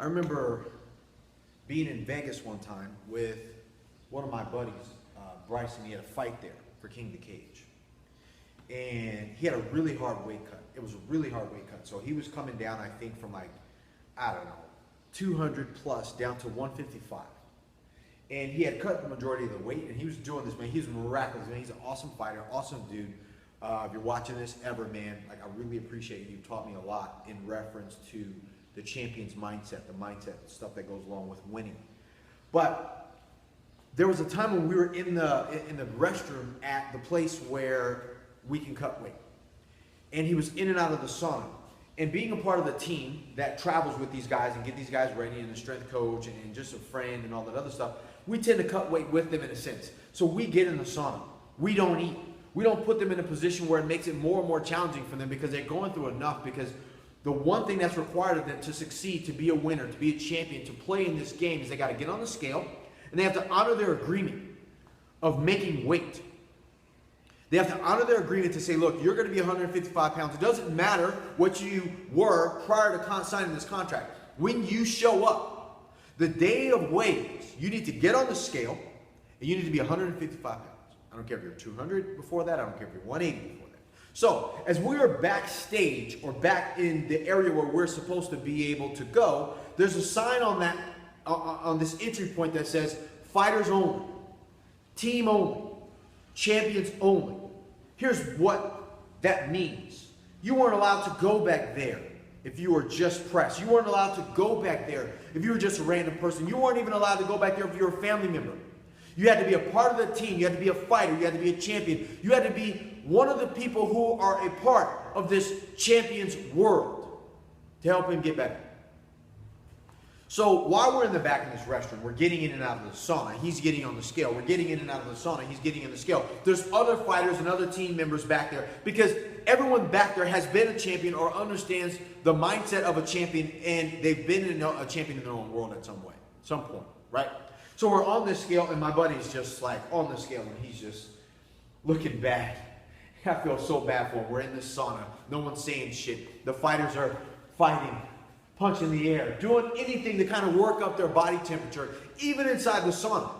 I remember being in Vegas one time with one of my buddies, Bryson. He had a fight there for King of the Cage. And he had a really hard weight cut. It was a really hard weight cut. So he was coming down, I think, from like, I don't know, 200 plus down to 155. And he had cut the majority of the weight, and he was doing this, man. He was miraculous, man. He's an awesome fighter, awesome dude. If you're watching this ever, man, like, I really appreciate you. You've taught me a lot in reference to the champion's mindset, the stuff that goes along with winning. But there was a time when we were in the restroom at the place where we can cut weight. And he was in and out of the sauna. And being a part of the team that travels with these guys and get these guys ready, and the strength coach and just a friend and all that other stuff, we tend to cut weight with them in a sense. So we get in the sauna. We don't eat. We don't put them in a position where it makes it more and more challenging for them because they're going through enough. Because the one thing that's required of them to succeed, to be a winner, to be a champion, to play in this game is they got to get on the scale and they have to honor their agreement of making weight. They have to honor their agreement to say, look, you're going to be 155 pounds. It doesn't matter what you were prior to signing this contract. When you show up, the day of weigh-ins, you need to get on the scale and you need to be 155 pounds. I don't care if you're 200 before that. I don't care if you're 180 before that. So as we are backstage or back in the area where we're supposed to be able to go, there's a sign on that on this entry point that says fighters only, team only, champions only. Here's what that means. You weren't allowed to go back there if you were just press. You weren't allowed to go back there if you were just a random person. You weren't even allowed to go back there if you were a family member. You had to be a part of the team. You had to be a fighter. You had to be a champion. You had to be one of the people who are a part of this champion's world to help him get better. So while we're in the back of this restaurant, we're getting in and out of the sauna. He's getting on the scale. We're getting in and out of the sauna. He's getting in the scale. There's other fighters and other team members back there because everyone back there has been a champion or understands the mindset of a champion, and they've been a champion in their own world at some point, right? So we're on this scale, and my buddy's just like on the scale, and he's just looking bad. I feel so bad for him. We're in this sauna. No one's saying shit. The fighters are fighting, punching the air, doing anything to kind of work up their body temperature, even inside the sauna.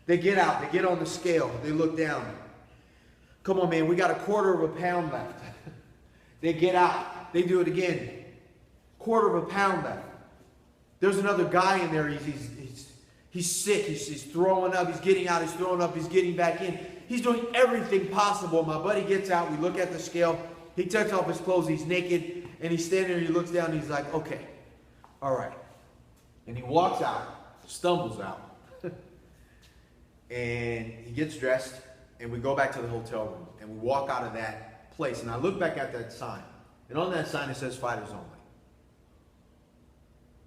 They get out, they get on the scale, they look down. Come on, man, we got a quarter of a pound left. They get out, they do it again. Quarter of a pound left. There's another guy in there, he's sick, he's throwing up, he's getting out, he's throwing up, he's getting back in. He's doing everything possible. My buddy gets out, we look at the scale, he takes off his clothes, he's naked, and he's standing there, he looks down, and he's like, okay, all right. And he walks out, stumbles out, and he gets dressed, and we go back to the hotel room, and we walk out of that place, and I look back at that sign, and on that sign it says fighters only.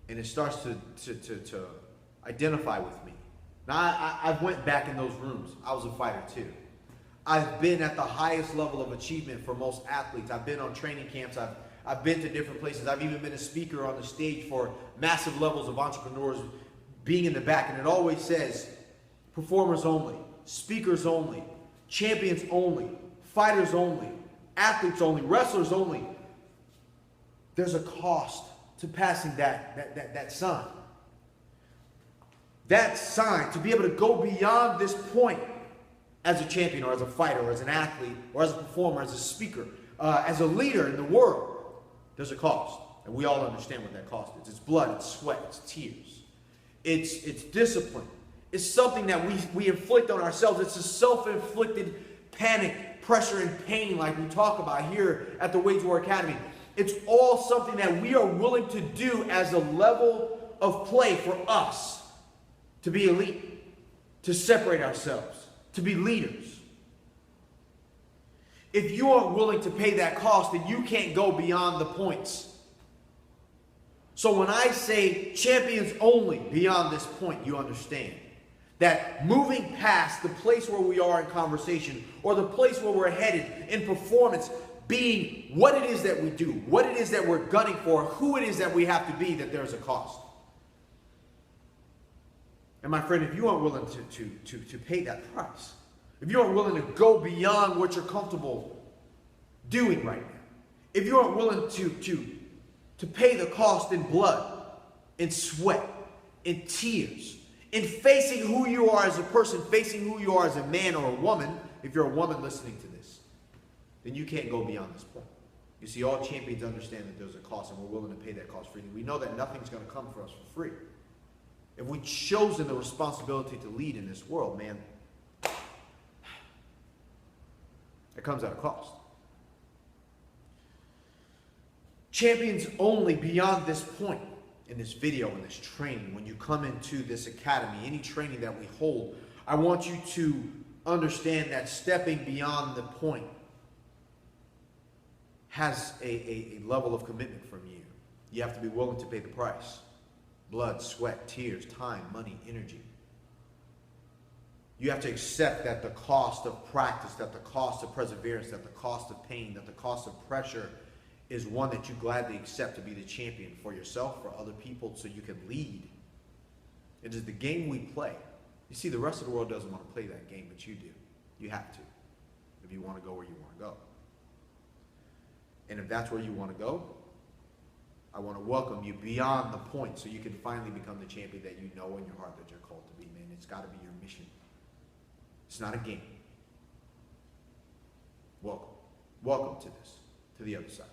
And it starts to identify with me. Now, I went back in those rooms. I was a fighter too. I've been at the highest level of achievement for most athletes. I've been on training camps. I've been to different places. I've even been a speaker on the stage for massive levels of entrepreneurs being in the back. And it always says performers only, speakers only, champions only, fighters only, athletes only, wrestlers only. There's a cost to passing that sign. That sign, to be able to go beyond this point as a champion or as a fighter or as an athlete or as a performer, as a speaker, as a leader in the world, there's a cost. And we all understand what that cost is. It's blood, it's sweat, it's tears. It's discipline. It's something that we inflict on ourselves. It's a self-inflicted panic, pressure, and pain like we talk about here at the Wage War Academy. It's all something that we are willing to do as a level of play for us to be elite, to separate ourselves, to be leaders. If you aren't willing to pay that cost, then you can't go beyond the points. So when I say champions only beyond this point, you understand that moving past the place where we are in conversation or the place where we're headed in performance, being what it is that we do, what it is that we're gunning for, who it is that we have to be, that there's a cost. And my friend, if you aren't willing to pay that price, if you aren't willing to go beyond what you're comfortable doing right now, if you aren't willing to pay the cost in blood, in sweat, in tears, in facing who you are as a person, facing who you are as a man or a woman. If you're a woman listening to this, then you can't go beyond this point. You see, all champions understand that there's a cost, and we're willing to pay that cost freely. We know that nothing's going to come for us for free. If we've chosen the responsibility to lead in this world, man, it comes at a cost. Champions only beyond this point in this video, in this training, when you come into this academy, any training that we hold, I want you to understand that stepping beyond the point has a level of commitment from you. You have to be willing to pay the price. Blood, sweat, tears, time, money, energy. You have to accept that the cost of practice, that the cost of perseverance, that the cost of pain, that the cost of pressure is one that you gladly accept to be the champion for yourself, for other people, so you can lead. It is the game we play. You see, the rest of the world doesn't want to play that game, but you do. You have to, if you want to go where you want to go. And if that's where you want to go, I want to welcome you beyond the point so you can finally become the champion that you know in your heart that you're called to be, man. It's got to be your mission. It's not a game. Welcome. Welcome to this, to the other side.